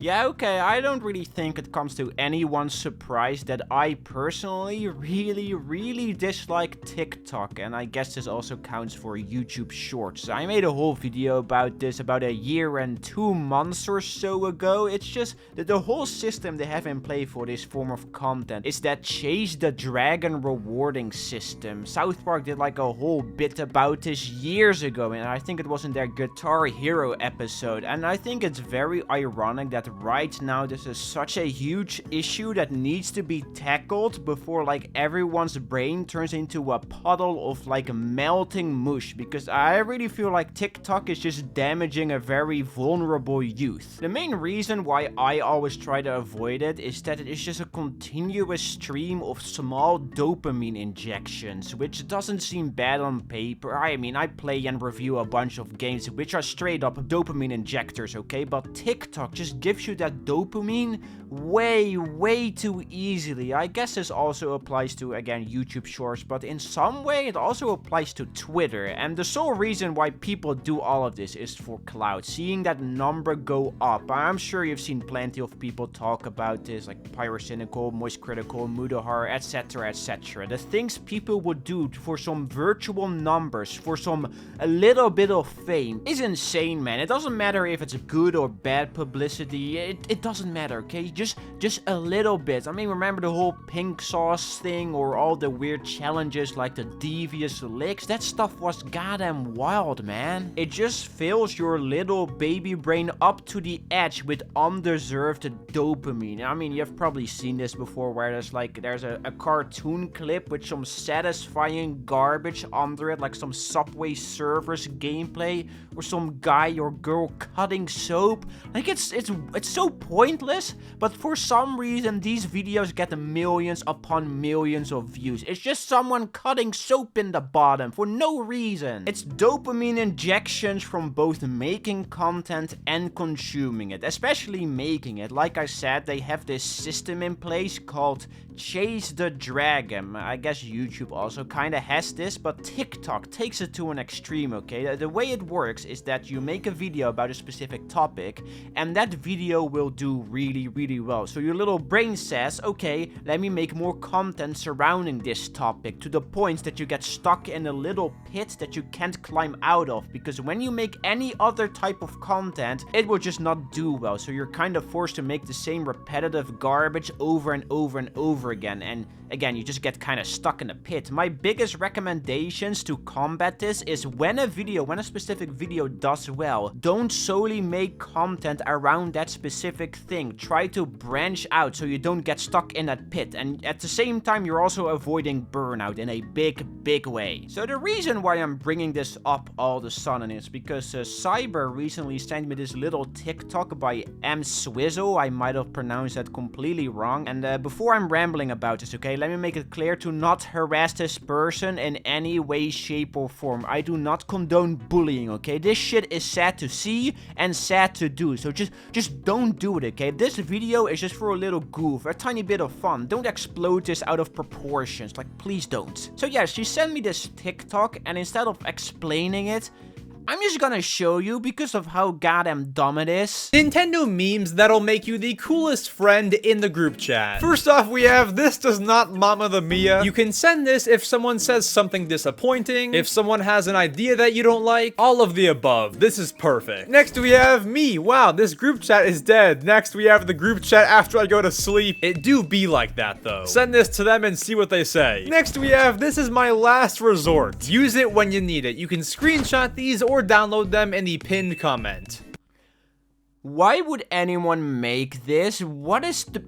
Yeah, okay, I don't really think it comes to anyone's surprise that I personally really dislike TikTok, and I guess this also counts for YouTube Shorts. I made a whole video about this about a year and 2 months or so ago. It's just that the whole system they have in play for this form of content is that Chase the Dragon rewarding system. South Park did like a whole bit about this years ago, and I think it was in their Guitar Hero episode, and I think it's very ironic that right now this is such a huge issue that needs to be tackled before like everyone's brain turns into a puddle of like melting mush, because I really feel like TikTok is just damaging a very vulnerable youth. The main reason why I always try to avoid it is that it is just a continuous stream of small dopamine injections, which doesn't seem bad on paper. I mean, I play and review a bunch of games which are straight up dopamine injectors, okay? But TikTok just gives you that dopamine way too easily. I guess this also applies to, again, YouTube Shorts, but in some way it also applies to Twitter. And the sole reason why people do all of this is for clout, seeing that number go up. I'm sure you've seen plenty of people talk about this, like Pyrocynical, Moist Critical, Mudahar, etc, etc. The things people would do for some virtual numbers, for a little bit of fame, is insane, man. It doesn't matter if it's good or bad publicity. It doesn't matter, okay? Just a little bit. I mean, remember the whole pink sauce thing, or all the weird challenges like the devious licks? That stuff was goddamn wild, man. It just fills your little baby brain up to the edge with undeserved dopamine. I mean, you've probably seen this before, where there's a cartoon clip with some satisfying garbage under it, like some Subway Surfers gameplay, or some guy or girl cutting soap. Like, it's so pointless, but for some reason these videos get millions upon millions of views. It's just someone cutting soap in the bottom for no reason. It's dopamine injections from both making content and consuming it, especially making it. Like I said, they have this system in place called Chase the Dragon. I guess YouTube also kind of has this, but TikTok takes it to an extreme, okay? The way it works is that you make a video about a specific topic, and that video will do really well. So your little brain says, okay, let me make more content surrounding this topic, to the point that you get stuck in a little pit that you can't climb out of, because when you make any other type of content, it will just not do well. So you're kind of forced to make the same repetitive garbage over and over again, and again, you just get kind of stuck in a pit. My biggest recommendations to combat this is when a specific video does well, don't solely make content around that specific thing. Try to branch out so you don't get stuck in that pit, and at the same time you're also avoiding burnout in a big way. So the reason why I'm bringing this up all of a sudden is because Cyber recently sent me this little TikTok by Swizzle. I might have pronounced that completely wrong, and before I'm rambling about this, okay, let me make it clear to not harass this person in any way, shape, or form. I do not condone bullying, okay? This shit is sad to see and sad to do, so just don't do it, okay? This video is just for a little goof, a tiny bit of fun. Don't explode this out of proportions, like, please don't. So yeah, she sent me this TikTok, and instead of explaining it, I'm just gonna show you because of how goddamn dumb it is. Nintendo memes that'll make you the coolest friend in the group chat. First off, we have "This does not Mama the Mia." You can send this if someone says something disappointing, if someone has an idea that you don't like, all of the above. This is perfect. Next we have me. Wow, this group chat is dead. Next we have the group chat after I go to sleep. It do be like that though. Send this to them and see what they say. Next we have "This is my last resort." Use it when you need it. You can screenshot these or download them in the pinned comment. Why would anyone make this? What is the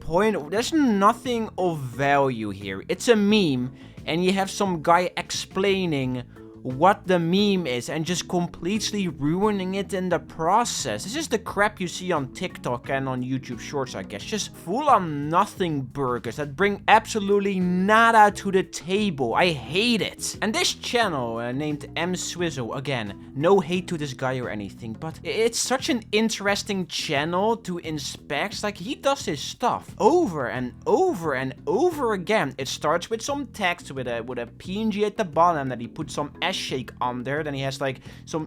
point? There's nothing of value here. It's a meme, and you have some guy explaining what the meme is and just completely ruining it in the process. This is the crap you see on TikTok and on YouTube Shorts, I guess. Just full on nothing burgers that bring absolutely nada to the table. I hate it. And this channel named Swizzle, again, no hate to this guy or anything, but it's such an interesting channel to inspect. Like, he does his stuff over and over again. It starts with some text with a PNG at the bottom that he puts some ass shake on there. Then he has like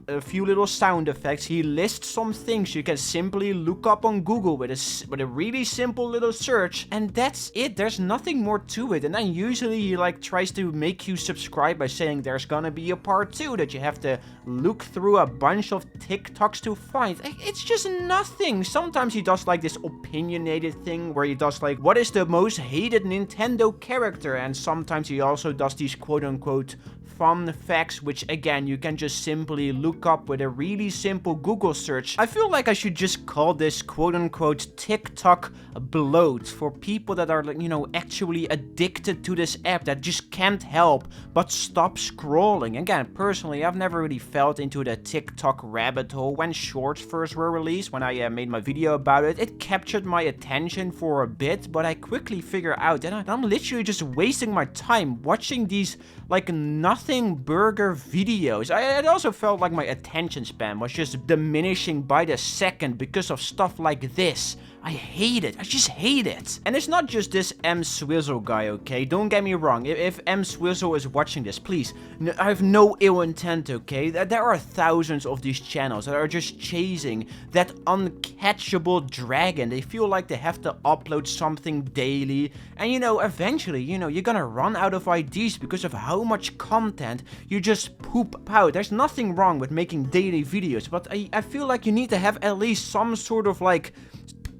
a few little sound effects. He lists some things you can simply look up on Google with a really simple little search, and that's it. There's nothing more to it. And then usually he like tries to make you subscribe by saying there's gonna be a part 2 that you have to look through a bunch of TikToks to find. It's just nothing. Sometimes he does like this opinionated thing where he does like, what is the most hated Nintendo character? And sometimes he also does these quote-unquote fun facts, which again you can just simply look up with a really simple Google search. I feel like I should just call this quote-unquote TikTok bloat for people that are, like, you know, actually addicted to this app, that just can't help but stop scrolling. Again, personally, I've never really felt into the TikTok rabbit hole. When shorts first were released, when I made my video about it, it captured my attention for a bit, but I quickly figure out that I'm literally just wasting my time watching these like nothing burger videos. It also felt like my attention span was just diminishing by the second because of stuff like this. I hate it. I just hate it. And it's not just this M Swizzle guy, okay? Don't get me wrong. If M Swizzle is watching this, please, I have no ill intent, okay? There are thousands of these channels that are just chasing that uncatchable dragon. They feel like they have to upload something daily. And, you know, eventually, you know, you're gonna run out of ideas because of how much content you just poop out. There's nothing wrong with making daily videos, but I feel like you need to have at least some sort of like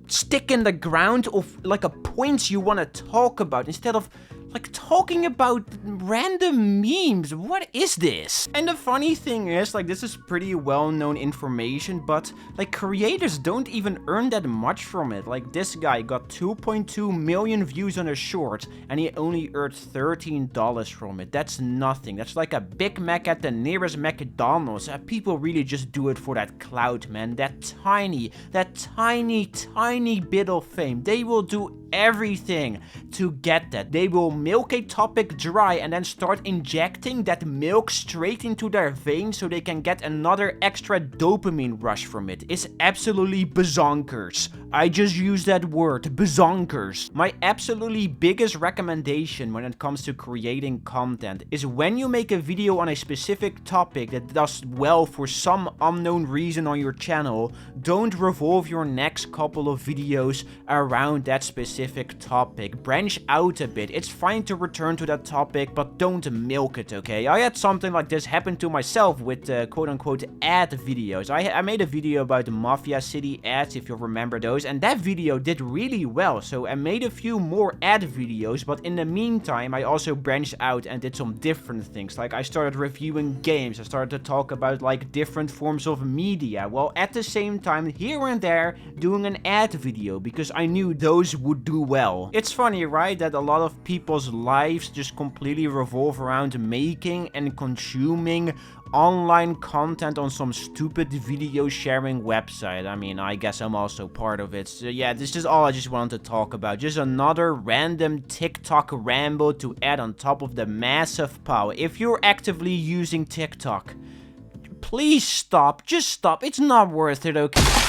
stick in the ground of like a point you want to talk about instead of like talking about random memes. What is this? And the funny thing is, like, this is pretty well-known information, but like creators don't even earn that much from it. Like, this guy got 2.2 million views on a short and he only earned $13 from it. That's nothing. That's like a Big Mac at the nearest McDonald's. People really just do it for that clout, man. That tiny bit of fame. They will do everything to get that. They will milk a topic dry and then start injecting that milk straight into their veins so they can get another extra dopamine rush from it. It's absolutely bazonkers. I just used that word, bazonkers. My absolutely biggest recommendation when it comes to creating content is when you make a video on a specific topic that does well for some unknown reason on your channel, don't revolve your next couple of videos around that specific topic. Branch out a bit. It's fine to return to that topic, but don't milk it, okay? I had something like this happen to myself with quote-unquote ad videos. I made a video about the Mafia City ads, if you remember those, and that video did really well, so I made a few more ad videos, but in the meantime, I also branched out and did some different things. Like, I started reviewing games, I started to talk about, like, different forms of media, while at the same time, here and there, doing an ad video, because I knew those would do well. It's funny, right, that a lot of people's lives just completely revolve around making and consuming online content on some stupid video sharing website. I mean, I guess I'm also part of it. So yeah, this is all I just wanted to talk about. Just another random TikTok ramble to add on top of the massive pile. If you're actively using TikTok, please stop. Just stop. It's not worth it, okay?